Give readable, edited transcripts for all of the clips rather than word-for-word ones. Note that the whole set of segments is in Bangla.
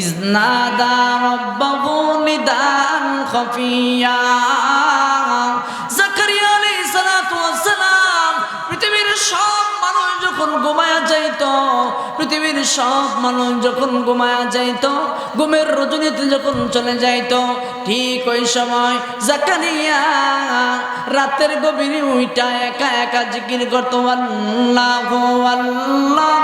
ইজনাদা রাব্বাহু নিদান খাফিয়া। জাকারিয়া আলাইহিস সালাতু ওয়াস সালাম পৃথিবীর সব মানুষ যখন ঘুমায়া যাইতো, পৃথিবীর সব মানুষ যখন ঘুমায়া যাইতো, ঘুমের রজনীতে যখন চলে যাইতো, ঠিক ওই সময় জাকারিয়া রাতের গভীরে উইটা একা একা জিকির করতো, আল্লাহু আল্লাহ।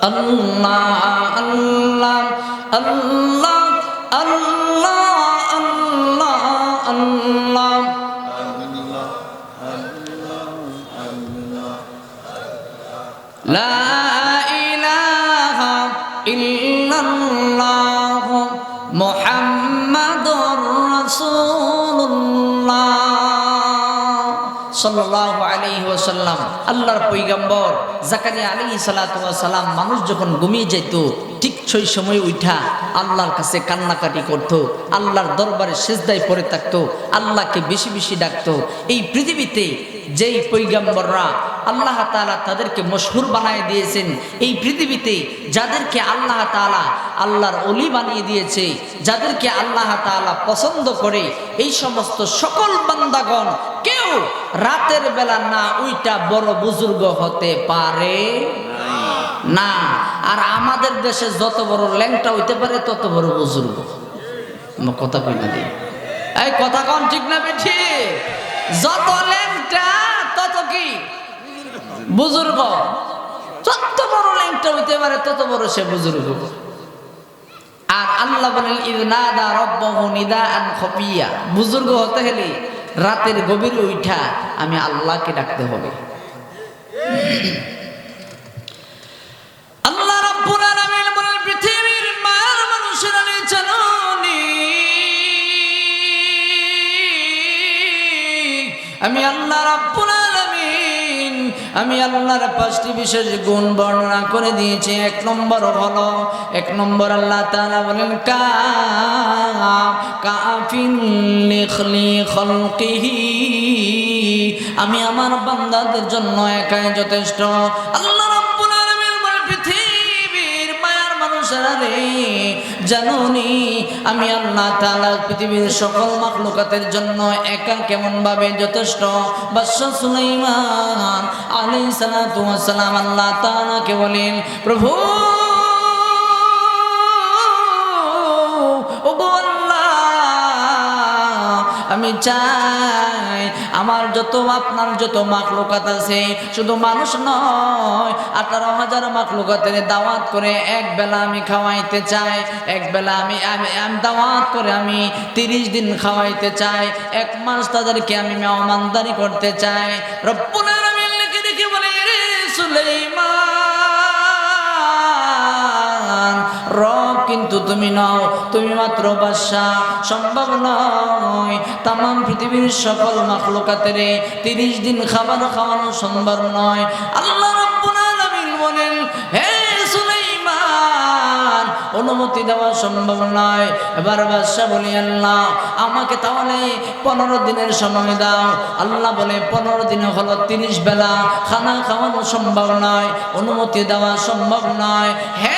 আল্লাহ আল্লাহ আল্লাহ আল্লাহ আল্লাহ আল্লাহ। লা ইলাহা ইল্লাল্লাহ মুহাম্মাদুর রাসূলুল্লাহ সাল্লাল্লাহু আলাইহি ওয়াসাল্লাম। আল্লাহর পয়গম্বর জাকারিয়া আলাইহিস সালাতু ওয়াস সালাম মানুষ যখন ঘুমিয়ে যেত, ঠিক সেই সময় উঠা আল্লাহর কাছে কান্নাকাটি করত, আল্লাহর দরবারে সিজদায় পড়ে থাকতো, আল্লাহকে বেশি বেশি ডাকতো। এই পৃথিবীতে যেই পয়গম্বররা আল্লাহ তাআলা তাদেরকে মশহুর বানিয়ে দিয়েছেন, এই পৃথিবীতে যাদেরকে আল্লাহ তাআলা আল্লাহর ওলি বানিয়ে দিয়েছে, যাদেরকে আল্লাহ তাআলা পছন্দ করে, এই সমস্ত সকল বান্দাগণ কেউ রাতের বেলা না ওইটা বড় বুজুর্গ হতে পারে না। আর আমাদের দেশে যত বড় ল্যাংটা হইতে পারে তত বড় বুজুর্গ। কথা কই না দিই, এই কথা কম ঠিক না বেঠি? যত ল্যাংটা তত কি বুজুর্গ, যত বড় ল্যাংটা হইতে পারে তত বড় সে বুজুর্গ। আর আল্লাহ বলেন ইজনাদা রাব্বাহু নিদাআন খাফিয়া, বুজুর্গ হতে হলে রাতের গভীরে উঠা আমি আল্লাহকে ডাকতে হবে। আল্লাহ রাব্বুল আলামিন বলেন পৃথিবীর মায়ার মানুষেরা জানুনি আমি আল্লাহ রাব্বুল আলামিন, আমি আল্লাহর 5টি বিশেষ গুণ বর্ণনা করে দিয়েছি। এক নম্বর হলো, এক নম্বর আল্লাহ তাআলা বলেন কাফিন লিখলি খালকিহি, আমি আমার বান্দাদের জন্য একাই যথেষ্ট। আল্লাহ রাব্বুল আলামিন বলেন পৃথিবীর মায়ার মানুষেরা রে জানুনি আমি আল্লাহ তাআলা পৃথিবীর সকল মাখলুকাতের জন্য একা কেমন ভাবে যথেষ্ট। বাদশা সুলাইমান আলাইহিস সালাতু ওয়াস সালাম আল্লাহ তাআলাকে বলেন প্রভু ওগো আল্লাহ, আমি চাই আমার যত আপনার যত মাখলুকাত আছে, শুধু মানুষ নয় 18,000 মাখলুকাতের দাওয়াত করে এক বেলা আমি খাওয়াইতে চাই। এক বেলা আমি দাওয়াত করে আমি 30 দিন খাওয়াইতে চাই। 1 মাস তাদেরকে আমি মেহমানদারি করতে চাই। রব্বুল আলামিন লিখে দেখে বলে রে সুলাইমান, রব কিন্তু তুমি নও, তুমি মাত্র বাদশা। সম্ভব নয় তামাম পৃথিবীর সকল মাখলুকাতের 30 দিন খাবার খাওয়ানো সম্ভব নয়। আল্লাহ রাব্বুল আলামিন বলেন হে সুলাইমান, অনুমতি দেওয়া সম্ভব নয়। এবার বাদশা বলি আল্লাহ আমাকে তাহলে 15 দিনের সময় দাও। আল্লাহ বলে 15 দিন হলো 30 বেলা খানা খাওয়ানো সম্ভব নয়, অনুমতি দেওয়া সম্ভব নয়। হে